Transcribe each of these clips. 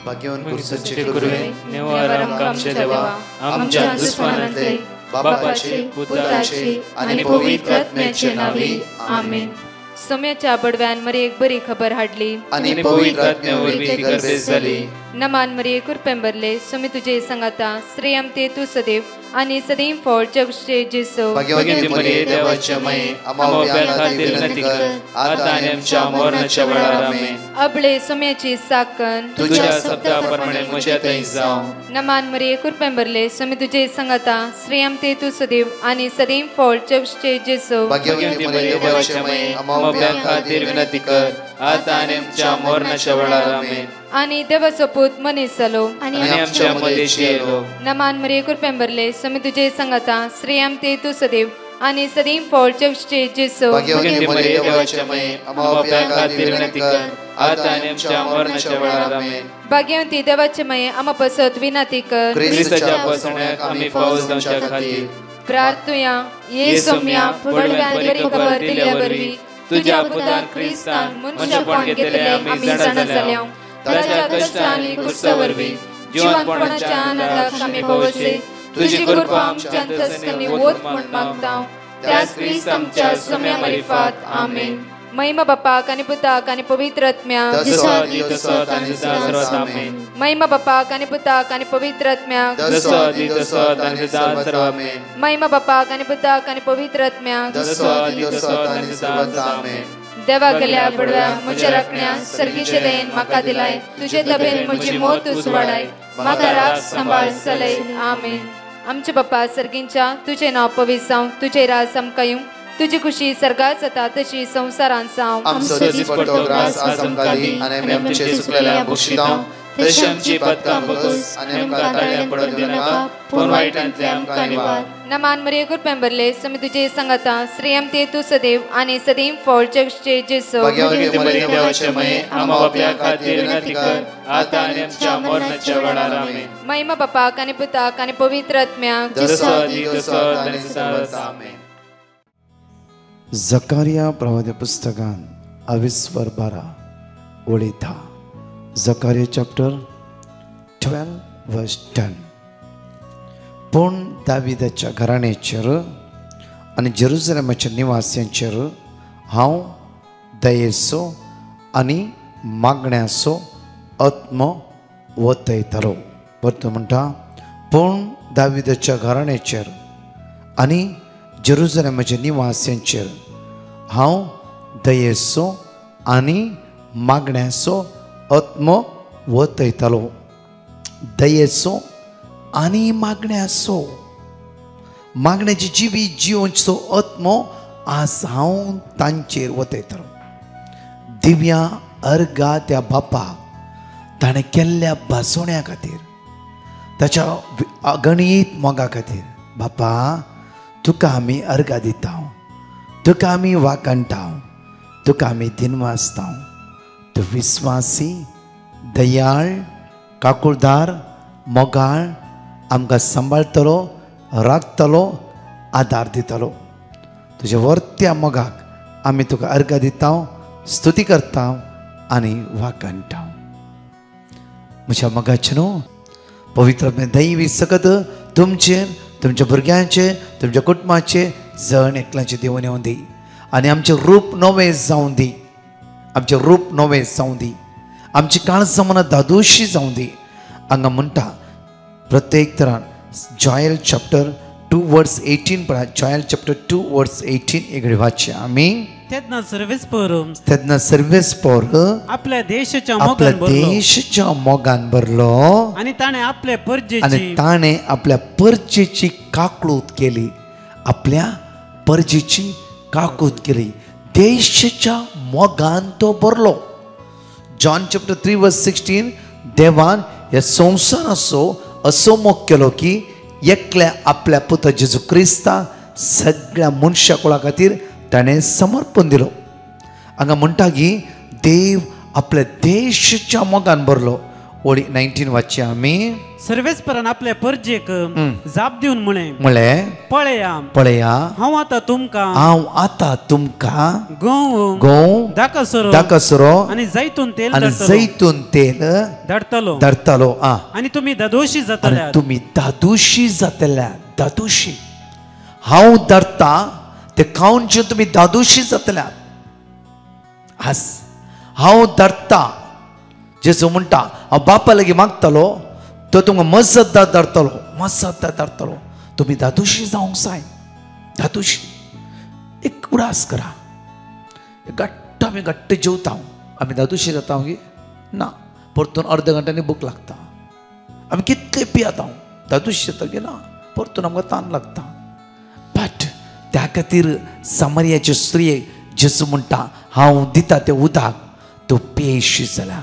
भाग्यवान कुर्सचे गुरुवे निवार आमच्या देवा आमच्या दुश्मनांतले बापाचे पुत्राचे आणि पवित्र आत्म्याचे नावे आमेन. सोम्याच्या बडव्यान मरी एक बरी खबर हाडली आणि पवित्र आत्म्यावर ती गर्भेस झाली. नमान मरी कुरपेंबरले सोमी तुझे संगाता श्रेयम ते तू सदैव आणि सदैव फळ जगचे जेसो. भाग्यवती मरिये देवाच्या माये आम्हा खातीर विनंती कर आता आणि आमच्या मरणाच्या वेळार आमेन. अबळे सोम्याची साकन तुझ्या शब्दाप्रमाणे म्हज्या थंय जावं. नमान मरी कुरपेंबरले सोमी तुझे संगाता श्रेयम ते तू सदैव आणि सदैव फळ जगचे जेसो. भाग्यवती मरिये देवाच्या माये आम्हा खातीर विनंती कर आता आणि आमच्या मरणाच्या वेळार आमेन. आणि देवाचो पूत मनीस जालो आणि आमच्या मदेशी येलो. नमान मरी कुरपेंबरले सोमी तुझे संगाता श्रेयम ते तू सदैव आणि सदैव फळ जगचे जेसो. भाग्यवती मरिये देवाच्या माये आम्हा खातीर विनंती कर आता आणि आमच्या मरणाच्या वेळार आमेन. भाग्यवती देवाचे माये आम्हा पसत विनंती कर ख्रिस्ताच्या पासण्याक आम्ही पावस जावच्या खातीर प्रार्थुया. ये सोम्या बडव्यान बरी खबर दिल्या वरवी तुझ्या पुतान ख्रिस्तान मनुष्यपण घेतले आम्ही जाणा जाल्या. ताच्या कष्टांनी कुर्सावरवी जीवनपणाच्या आनंदाक आम्ही पावसे. तुझी कृपा आमच्या अंतस्करणी वोत म्हण मागता त्याच ख्रिस्त आमच्या सोम्या मरिफात आमेन. महिमा बापाक आणि पुताक आणि पवित्र आत्म्याक महिमा बापाक आणि पुताक आणि पवित्र आत्म्याक महिमा बापाक आणि पुताक आणि पवित्र आत्म्याक देवा गेल्या बडव्या म्हज्या राखण्या सर्गीचे देन म्हाका दिलाय. तुझे तबेन म्हजी मोत तूं वाडाय म्हाका राख सांबाळ चलय आमेन. आमचे बाप्पा सर्गींच्या तुझे नाव पवित्र जावं तुझे राज आमकां येवं तुझी खुशी सर्गात जाता तशी संसारांत जावं. आमचो दिसपट्टो ग्रास आज आमकां दी आनी आमी आमचे सुकलेल्या बक्षितां तशी आमची पातकां बगस आनी आमकां ताळ्यां पडूंक दिनाका पूण वायटांतले आमकां निवार. नमान मरिये कुरपेंबरले सोमी तुझे संगाता श्रेयम ते तू सदैव आणि सदैव फळ जगचे जेसो. भाग्यवती मरिये देवाचे माये आम्हा बापया खातीर विनंती कर आता आनी आमच्या मरणाच्या वेळार आमेन. महिमा बापाक आणि पुताक आणि पवित्र आत्म्याक आमेन. जकारिया प्रवादी पुस्तकान 22:12 ओळी 10. जकारिया चॅप्टर 12:10. पूण दाविदाच्या घराण्याचेर आनी जेरुसलेमाच्या निवास्यांचेर हांव दयेचो आनी मागण्याचो आत्मो वतयतलो. परतून म्हणटा पूण दाविदाच्या घराण्याचेर आनी जेरुसलेमाच्या निवास्यांचेर हांव दयेचो आनी मागण्याचो आत्मो वतयतलो. दयेचो आनी मागण्याचो मागण्याची जिवी जिवोवचो आत्मो आज हांव तांचेर वतयतलो. दिव्या अर्गा त्या बापाक ताणें केल्ल्या भासोण्या खातीर ताच्या अगणीत मोगा खातीर बापा तुका आमी अर्गां दिता तुका आमी वाकणटा तुका आमी दिनवासता. तूं विस्वासी दयाळ काकुळदार मोगाळ आमकां सांबाळटलो राखतलो आदार दितलो. तुज्या वर्त्या मोगाक आमी तुका अर्गां दिता स्तुती करता आनी वाकणटा. म्हज्या मोगाचे न्हू पवित्र दैवी सकत तुमचेर तुमच्या भुरग्यांचे तुमच्या कुटुंबाचे जण एकल्याचे देवून येवं दी आनी आमचें रूप नवें जावं दी. आमचें रूप नवें जावं दी. आमची काळजां मनां दादोशी जावं दी. हांगा म्हणटा प्रत्येक तरान जॉयल चॅप्टर 2:18 पळय. जॉयल चॅप्टर 2:18 एक वाचया आमी. तेदना सर्वेस पोर आपल्या देशाच्या मोगान भरलो आणि ताणे आपल्या परजेची काकळूत केली. आपल्या परजेची काकूत केली. देशाच्या मोगान तो भरलो. जॉन चॅप्टर 3:16 देवान ह्या संवसाराचो असो मोग केलो की एकल्या आपल्या पुता जेजू क्रिस्ता सगळ्या मनशा कुळा खातीर ताणें समर्पण दिलो. हांगा म्हणटा की देव आपल्या देशाच्या मोगान भरलो. ओळी 19 वाचया आमी. सर्वेस्परान आपल्या परजेक जाप दिवन म्हळे पळया हांव आतां तुमकां गंव दाकसरो आनी जैतून तेल धाडटलो आनी तुमी दादोशी जातल्यात. तुमी दादोशी जातल्यात. दादोशी हांव धरता ते खावन जे तुमी दादोशी जातल्यात. आस हांव धरता जेजू म्हणटा हांव बापा लागीं मागतलो तो तुमकां मजतदार धरतलो. तुमी दादोशी जावंक जाय. दादोशी एक उडास करा. आमी घट्ट जेवता आमी दादोशी जाता ना. परतून अर्द घंट्यांनी भूक लागता. आमी कितले पियेता दादोशी जाता की ना. परतून आमकां ताण लागता. बट त्या खातीर सामरियाचे स्त्रियेक जेजू म्हणटा हांव दिता तें उदक तो पेशी जाला.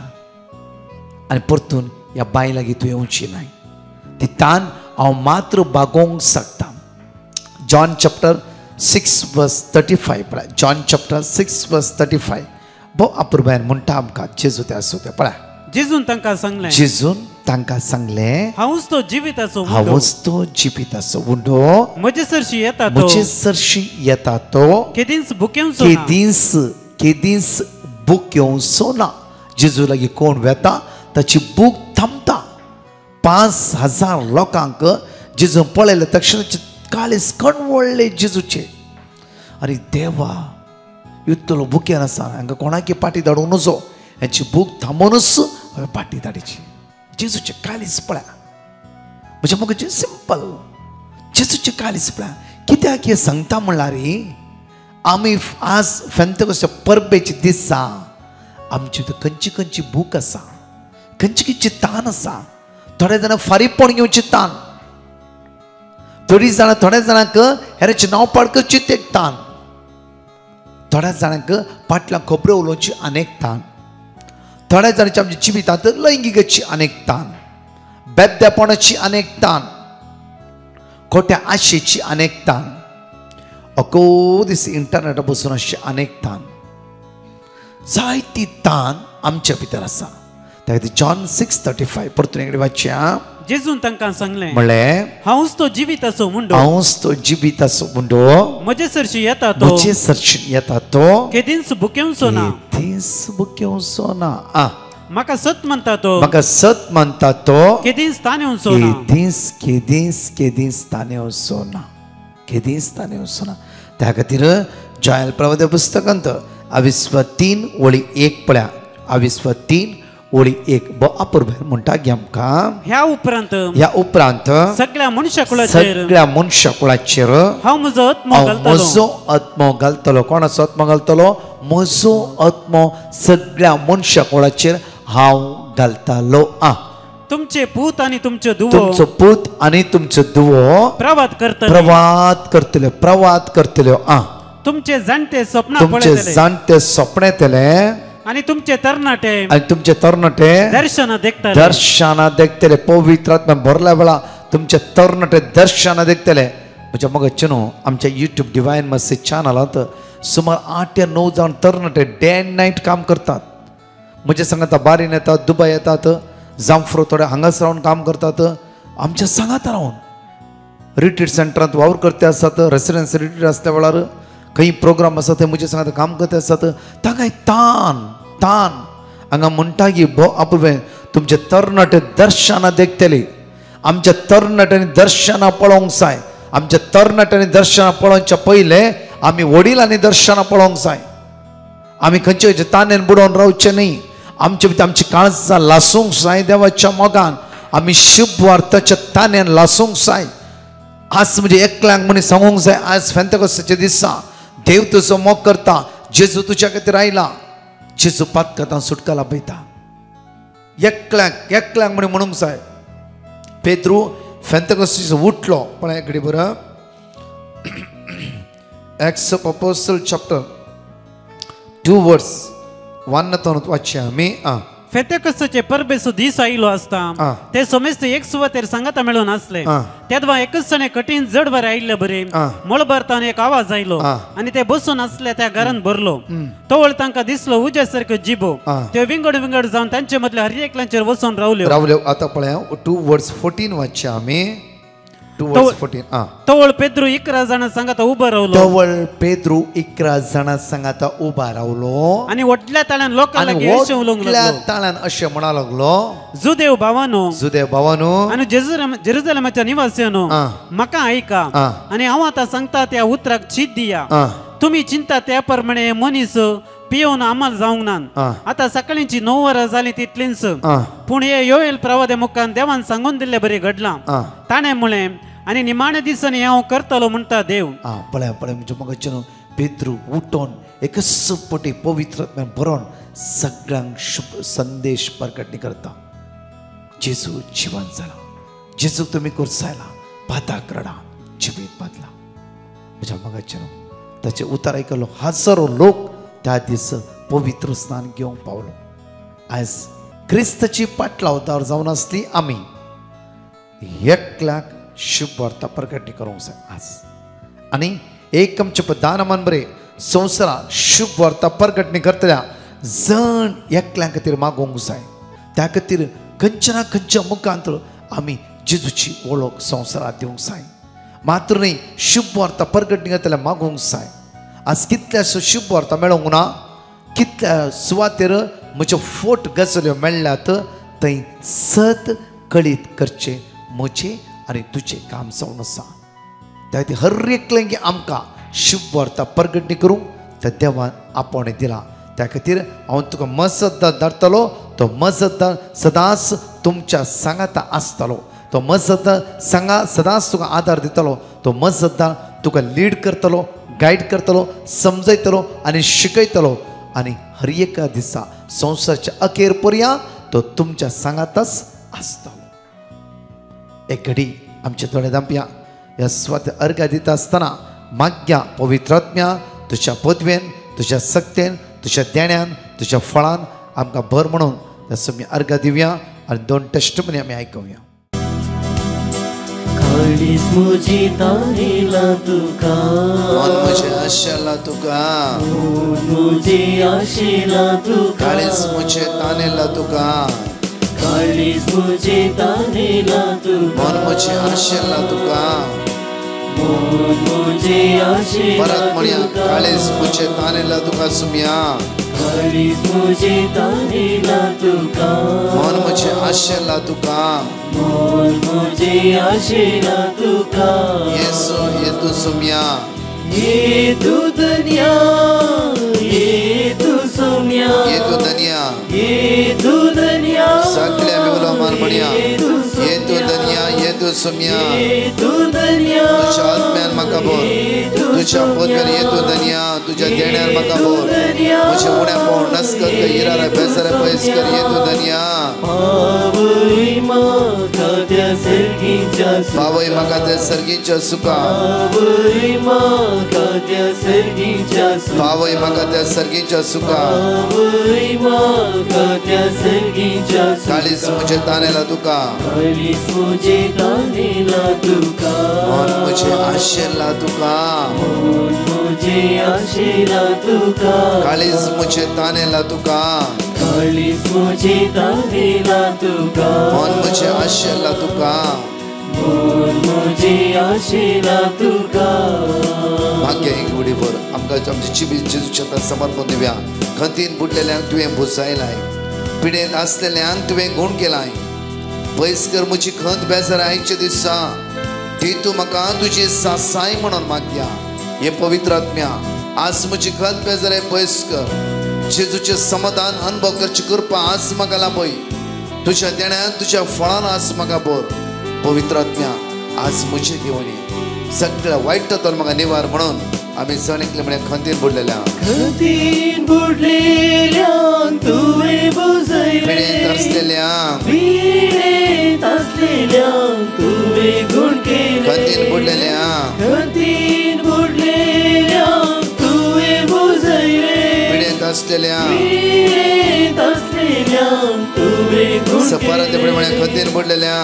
आनी परतून ह्या बाय लागीं तूं येवची नाय. ती तान हांव मात्र बागोवंक शकता. जॉन चॅप्टर 6:35 पळय. जॉन चॅप्टर 6:35 भोव अपुरबायन म्हणटा आमकां जेजू ते आसूं ते पळय. जेजून तांकां सांगलें हांवूच तो जिविताचो उंडो. म्हजे सरशी येता तो केदींच भूक येवचो ना. जेजू लागीं कोण वेता ताची भूक थांबता. 5,000 लोकांक जेजू पळयले तक्षणाचे काळीज कणवळ्ळे जेजूचे. अरे देवा इतलो भुकेन आसा हांकां कोणाकी पाटी धाडूंक नजो. हाची भूक थांबोनूच हांवें पाटी धाडची. जेजूचे काळीज पळय. म्हणजे मग सिंपल जेजूचे काळीज पळय. कित्याक हे सांगता म्हणल्यार आमी आज फेंतकोस्ते परबेचे दिसा आमची खंयची भूक आसा. खंयची तान आसा. थोडे जाणां फारीकपण घेवची तान. थोड्या जाणांक हेराचें नांव पाड करची एक तान. थोड्या जाणांक फाटल्यान खबरो उलोवची अनेक तान. थोड्या जाणांची आमच्या जिवितांत लैंगिकाची अनेक तान. बेद्यापणाची अनेक तान. खोट्या आशेची अनेक तान. अको दीस इंटरनेटार बसून अशी अनेक तान. जायती तान आमच्या भितर आसा. त्या खातीर जॉन 6:35 परतून एकडें वाचया. जेजून तांकां सांगलें म्हळें हांवूच तो जिविताचो मुंडो. म्हजे सरशी येता तो केदींच भुकेवचो ना. म्हाका सत म्हणटा तो केदींच ताण येवचो ना. त्या खातीर जोएल प्रवादी पुस्तकांत 23:1 पळया. 23:1 बो अपुरबाय म्हणटा की आमकां ह्या उपरांत सगळ्या मनशाकुळाचेर हांव म्हजो आत्मो घालतलो. कोणाचो आत्मो घालतलो? म्हजो आत्मो सगळ्या मनशाकुळाचेर हांव घालतलो. तुमचे पूत आनी तुमचो धुवो प्रवाद करतल्यो. तुमचे जाणटे सपने येतले आनी तुमचे तरणाटे दर्शना देखतले. पवित्र आत्मा भरल्या वेळा तुमचे तरणाटे दर्शना देखतले. म्हणजे मग न्हू आमच्या यूट्यूब डिवायन मेसेज चॅनलांत सुमार 8 ते 9 जाण तरणाटे डे अँड नायट काम करतात. म्हणजे सांगात बारीन येतात, दुबय येतात, जांफ्रो थोडे हांगाच रावन काम करतात. आमच्या सांगात रावन रिट्रीट सेंटरांत वावर करते आसात. रेसिडेन्सी रिट्रीट आसल्या वेळार खंय प्रोग्राम आसा थंय म्हजे सांगात काम करते आसात. तांकां तान हांगा म्हणटा की भो आपुरबाय तुमचे तरणाटे दर्शना देखतली. आमच्या तरणाट्यांनी दर्शना पळोवंक जाय. आमच्या तरणाट्यांनी दर्शना पळोवच्या पयले आमी वडिलांनी दर्शना पळोवंक जाय. आमी खंयचे ताणेन बुडोवन रावचे न्ही. आमचे भितर आमची काळजां लासूंक जाय देवाच्या मोगान. आमी शुभ वार्ताच्या ताणेन लासूंक जाय. आज म्हणजे एकल्यांक म्हणे सांगूंक जाय आज फेंतकोस्ताच्या दिसा देव तुजो मोग करता. जेजू तुज्या खातीर आयला. जेजू पातकांत सुटका लाभयता. एकल्यांक म्हणे म्हणूंक जाय. पेद्रू फेंतकोस्ताचो उठलो पण एक बरं. Acts of Apostles chapter 2 verse 1 वाचया आमी. फेतेकसचे परबेसो दीस आयलो आसता ते समेस्त एक सुवातेर सांगाता मेळून आसले तेदवा एकच सणे कठीण जड बरे आयिल्ले बरे मळभरतान एक आवाज आयलो आनी ते बसून आसले त्या घरान भरलो तवळ तांकां दिसलो उज्या सारको जिबो ते विंगड विंगड जावन तांचे मदल्या हर एकल्याचेर वचून रावल्यो आता पळया 2:14 वाचचे आमी 2:14 तवळ पेद्रू 11 जाणां सांगाता उबो रावलो तवळ पेद्रू 11 जाणां सांगाता उबा रावलो आनी व्हडल्या ताळ्यान लोकांना येशू उलोवंक लागलो ताळ्यान अशें म्हणा लागलो जुदेव भावानो आनी जेरुसलेमाच्या निवासियानो म्हाका आयका आनी हांव आतां सांगता त्या उतराक चीत दिया तुम्ही चिंता त्या प्रमाणे मनीस पियोन आम्हाला जावंक ना आता सकाळींची 9 वरां जाली तितलींच पूण हे योएल प्रवादे मुखान देवान सांगून दिल्ले बरें घडलां ताणें म्हळें आनी निमाणे दिसांनी हांव करतलो म्हणटा देव पळय म्हणजे मगच्यान पेद्रू उठोन एकच पटी पवित्र आत्म्यान बरोवन सगळ्यांक शुभ संदेश प्रकटणी करता जेजू जिवंत जाला जेजू तुमी कुर्सायला पाताक रडा जिवीत बदला म्हज्या मगच्यान ताचे उतर आयकलो हजारो लोक त्या दिस पवित्र स्नान घेवंक पावलो आयज क्रिस्ताची पाटलावतार जावन आसली आमी एकल्याक शुभ वार्ता प्रकटणी करूंक जाय आज आनी एक आमचे प्रधानमंत्री बरे संवसारा शुभ वार्ता प्रकटणी करतल्या जण एकल्या खातीर मागोवंक जाय त्या खातीर खंयच्या ना खंयच्या मुखांतर आमी जेजूची वळख संवसारात दिवंक जाय मात्र न्ही शुभ वार्ता प्रकटणी करतल्या मागोवंक जाय आज कितल्या शुभ वार्ता मेळोंक ना कितल्या सुवातेर म्हज्यो फोट गजाल्यो मेळ्ळ्यात थंय सत कळीत करचे म्हजें आनी तुजें काम जावन आसा त्या खातीर हर एकल्यांक आमकां शुभ वार्ता प्रकटणी करूंक त्या देवान आपण दिला त्या खातीर हांव तुका मजतदार धाडटलो तो मजतदार सदांच तुमच्या सांगाता आसतलो तो मजतदार सदांच तुका आदार दितलो तो मजतदार तुका लीड करतलो गायड करतलो समजयतलो आनी शिकयतलो आनी हर एका दिसा संवसाराच्या अखेर पर्यंत तो तुमच्या सांगातच आसतलो एक घडी आमचे दोळे दांपया ह्या स्वात अर्घ्य दिता आसतना माग्या पवित्र आत्म्या तुज्या पदवेन तुज्या सक्तेन तुज्या देण्यान तुज्या फळान आमकां भर म्हणून तसो आमी अर्घ्य दिवया आनी 2 टेस्टमनी आमी आयकुया काळीज म्हजी तानेला तुका मन म्हजें आशेला तुका म्हजी आशेला तुका काळीज म्हजें तानेला तुका काळीज म्हजी तानेला तुका मन म्हजें आशेला तुका म्हजी आशेला परत म्हणया काळीज म्हजें तानेला तुका सुम्या काळीज म्हजी तानेला तुका मन म्हजें आशेला तुका म्हजी आशेला तुका येसू येतू सुम्या येतू दुनिया येतू सुम्या येतू दुनिया येतू दुनिया सगळ्या मिळून मान म्हणया येतू दुनिया येतू सुम्या येतू दुनिया तुझ्या आत्म्यान म्हाका बोर तुझ्या पदवेन येतू दुनिया तुझ्या देण्यान म्हाका बोर म्हजे उण्या पावण नसकर इरारा बेसारा पयस कर येतू दुनिया पावय म्हाका त्या सर्गीच्या पावय म्हाका त्या सर्गीच्या सुखा पावय म्हाका त्या सर्गीच्या पावय म्हाका त्या सर्गीच्या सुखा पावय म्हाका त्या सर्गीच्या काळीज म्हजें तानेला तुका काळीज म्हजें तानेला तुका मन म्हजें आशेला तुका म्हजें आशेला तुका काळीज म्हजें तानेला तुका काळीज म्हजें तानेला तुका मन म्हजें आशेला तुका म्हजें आशेला तुका भाग्य एक उडी भर आमकां आमची जिबी जेजूच्या समर्पण दिवया खंतीन बुडलेल्यांक तुवें बुजयलाय पिडेंत आसलेल्यांक तुवें गूण केलाय पयस कर म्हजी खंत बेजार आयचे दिसा ती तूं म्हाका तुजी सासाय म्हणून मागया हे पवित्र आत्म्या आज म्हजी खंत बेजार पयस कर जेजूचे समाधान अनुभव करची कृपा आज म्हाका लाभय तुज्या देण्यान तुज्या फळान आज म्हाका बोर पवित्र आत्म्या आज म्हजे घेवन ये सगळ्या वायटांतल्यान म्हाका निवार म्हणून आमी सणिकले म्हणे खंतीन बुडलेल्यांक तुवें बुजयलें पिडेंत आसलेल्यांक पिडेंत आसलेल्यांक तुवें गूण केलें खंतीन बुडलेल्यांक खंतीन बुडलेल्यांक तुवें बुजयलें पिडेंत आसलेल्यांक पिडेंत आसलेल्यांक सपारात प्रमाणे खंतीन बुडलेल्या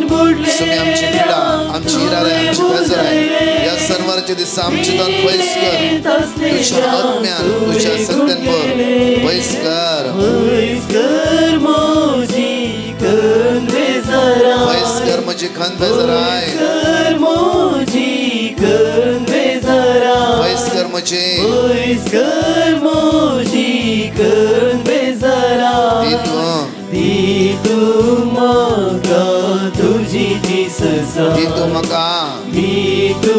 तुम्ही आमची पिडा आमची इराय आमची बेजाराय या सर्वांचे दिस आमची दान पयस कर तुझ्या आत्म्यान तुझ्या सत्यान भर पयस कर मोजी खन बेजाराय पयस कर म्हजी खन बेजाराय मोजी खन बेजाराय पयस कर म्हजी मोजी खन बेजाराय तू म्हाका तुझी दीस तू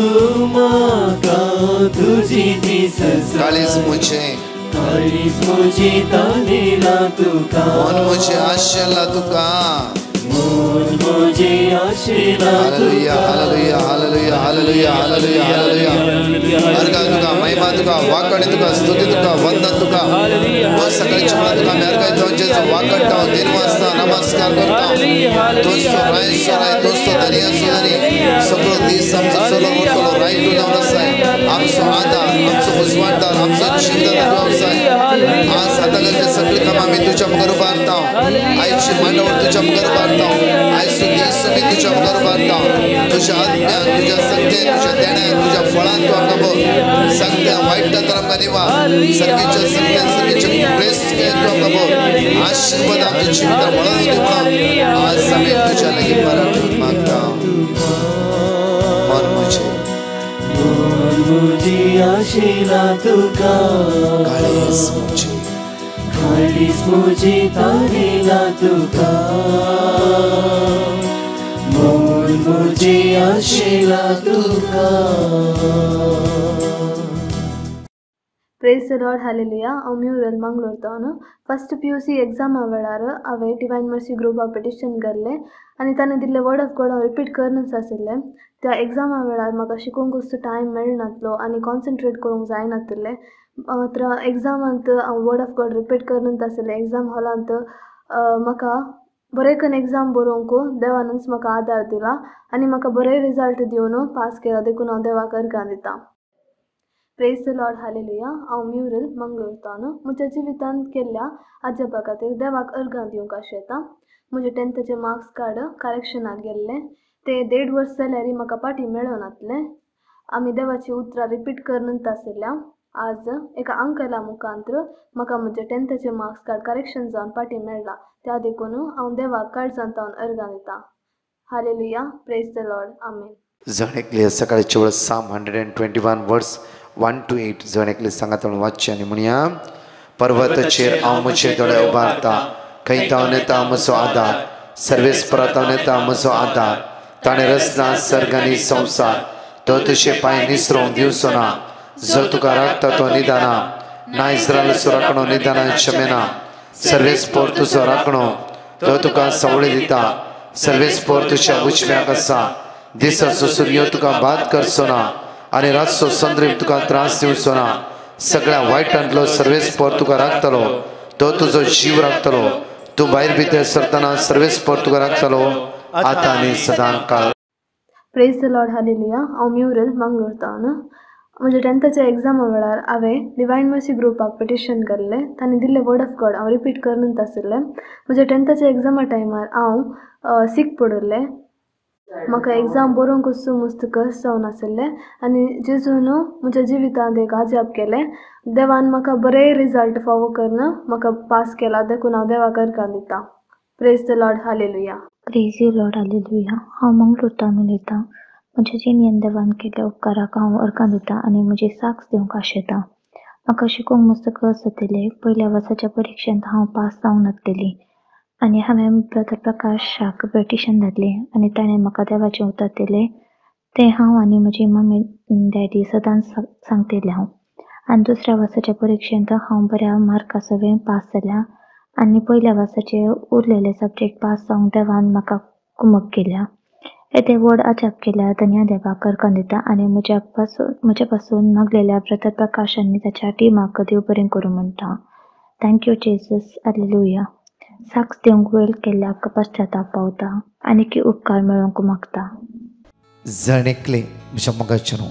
म्हाका तुझी दीस काळीज म्हजे तानेला तुका मन म्हजे आशेला तुका मन म्हजे आशेला hallelujah hallelujah hallelujah hallelujah hallelujah hallelujah अर्गा तुका महिमा तुका वाकडी तुका स्तुती तुका वंदन तुका मग सकाळच्या वेळा तुका मी अर्गा तुझे वाकडता दिन वाजता नमस्कार करता दोस्तो रायसो राय दोस्तो दरिया सुधारी सगळं दिस आमचं चलो उरतलो राय तू जाऊन असाय आमचो आधार आमचो उजवाडदार आमचो जिवदार तू असाय आज हातागलचे सगळे काम आम्ही तुझ्या मुखार उबारता आईची मांडवळ तुझ्या मुखार उबारता आयसो दीस मी तुझ्या मुखार उबारता तुझ्या आज्ञा तुझ्या सत्य तुझ्या देण्या तुझ्या फळांत तू आमकां बघ सगळ्या वाईटात तर आमकां निवार सर्गीच्या सत्यान सर्गीच्या प्रेस के तू आमकां बघ आशीर्वाद आमच्या जिवितांत म्हणून दी म्हणून आज आम्ही तुझ्या लागीं पारायण मागता मन मुजी आशेला तुका काळीस मुजी तानेला तुका मन मुजी आशेला तुका. Praise the Lord hallelujah. हांव म्युरल मंगळूर तावन फस्ट PUC एग्जामा वेळार हांवें डिवायन मर्सी ग्रुपाक पिटिशन केल्लें आनी ताणें दिल्ले वर्ड ऑफ गॉड हांव रिपीट करनूच आशिल्लें. त्या एग्जामा वेळार म्हाका शिकोवंक असो टायम मेळनासलो आनी कॉन्सन्ट्रेट करूंक जायनासलें. तर एग्जामांत हांव वर्ड ऑफ गॉड रिपीट करनूच आशिल्लें. एग्जाम हॉलांत म्हाका बरें करून एग्जाम बरोवंक देवानूच म्हाका आदार दिला आनी म्हाका बरे रिजल्ट दिवन पास केला. देखून हांव देवाक अर्गां दितां. Praise the Lord hallelujah. हांव म्युरल मंगळूर तावन म्हज्या जिवितांत केल्ल्या आजपा खातीर देवाक अर्गां दिवंक आशेतां. म्हजे 10th मार्क्स कार्ड करेक्शनाक गेल्ले ते 1.5 वर्स जाल्यार म्हाका पाटी मेळनासलें. आमी देवाची उतरां रिपीट करनूच आशिल्ल्या. आज एका अंकला मुखांतर म्हाका म्हजे 10th मार्क्स कार्ड करेक्शन जावन पाटी मेळ्ळा. त्या देखून हांव देवाक काळजांत तावन अर्गां दितां. Hallelujah. Praise the Lord. Amen. जण एकली सकाळच्या वेळ Psalm 121 वर्स 1 to 8 जण एकली सांगात वाचचे आनी म्हणया पर्वताचेर हांव म्हजे दोळे उबारता खंयतावन येता म्हजो आदार सर्वेस्परांतावन येता म्हजो आदार ताणें रचला सर्ग आनी संवसार तो तुजे पांय निसरोवंक दिवचो ना जो तुका राखता तो निदाना ना इस्रायलाचो राखणो निदानान शमेना सर्वेस्पोर तुजो राखणो तो तुका सवळी दिता सर्वेस्पोर तुज्या उजव्याक आसा दिसाचो सूर्य तुका बाद करचो ना आनी रातचो चंद्र तुका त्रास दिवचो ना सगळ्या वायटांतलो सर्वेस्पोर तुका राखतलो तो तुजो जीव राखतलो तूं भायर भितर सरतना सर्वेस्पोर तुका राखतलो आतां आनी सदां काळ. Praise the Lord hallelujah. हांव म्युरल मंगळूर तावन म्हजे 10th एग्जामा वेळार हांवें डिवायन मर्सी ग्रुपाक पिटिशन केल्लें. तांणी दिल्ले वर्ड ऑफ गॉड हांव रिपीट करनूच आशिल्लें. म्हजे 10th एग्जामा टायमार हांव सीक पडुल्लें. म्हाका एग्जाम बरोवंक असो मस्त कस जावन आशिल्लें आनी जेजून म्हज्या जिवितांत एक आजाप केलें. देवान म्हाका बरे रिजल्ट फावो करून म्हाका पास केला. देखून हांव देवाक अर्गां दितां. Praise the Lord hallelujah. Praise you Lord hallelujah. हांव मंगळूर तावन उलयतां. म्हज्या जिणेंत देवान केल्ल्या उपकाराक हांव अर्गां दितां आनी म्हजी साक्ष दिवंक आशेतां. म्हाका शिकोवंक मस्त कस जातलें. पयल्या वर्साच्या परिक्षेंत हांव पास जावंक नासलेली आनी हांवें ब्रदर प्रकाशाक पिटिशन धाडलें आनी ताणें म्हाका देवाचें उतर दिलें. तें हांव आनी म्हजी मम्मी डॅडी सदांच सांगतलें हांव. आनी दुसऱ्या वर्साच्या परिक्षेंत हांव बऱ्या मार्का सगळें पास जाल्यां आनी पयल्या वर्साचे उरलेले सब्जेक्ट पास जावंक देवान म्हाका कुमक केल्या. येते व्हड अजाप केल्या धन्य देवाक अर्गां दिता आनी म्हजे पासून मागलेल्या ब्रदर प्रकाश आनी ताच्या टिमाक देव बरें करूं म्हणटा. Thank you Jesus. हालेलुया. साक्ष दिवंक वेळ केल्ल्याक पश्चाताप पावता आनी की उपकार मेळोवंक मागता. जण एकले म्हज्या मोगाचे न्हू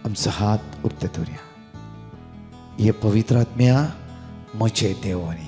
आमचो हात उक्ते दवरया. हे पवित्र आत्म्या म्हजे देवनी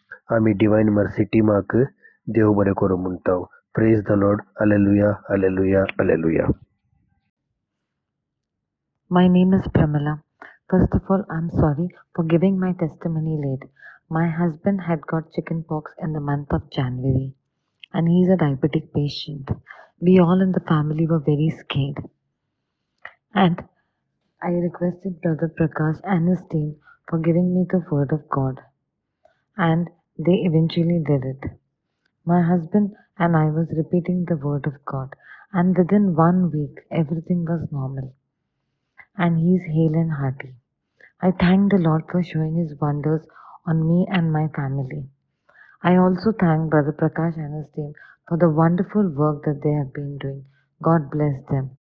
आमी डिवाइन मर्सी टिमाक देव बरें करूं म्हणटा. Praise the Lord. Hallelujah, hallelujah, hallelujah. My name is Pramila. First of all, I'm sorry for giving my testimony late. My husband had got chickenpox in the month of January, and he's a diabetic patient. We all in the family were very scared. And I requested Brother Prakash and his team for giving me the word of God. And they eventually did it. My husband and I was repeating the word of God, and within 1 week, everything was normal. And he's hale and hearty. I thank the Lord for showing his wonders on me and my family. I also thank Brother Prakash and his team for the wonderful work that they have been doing. God bless them.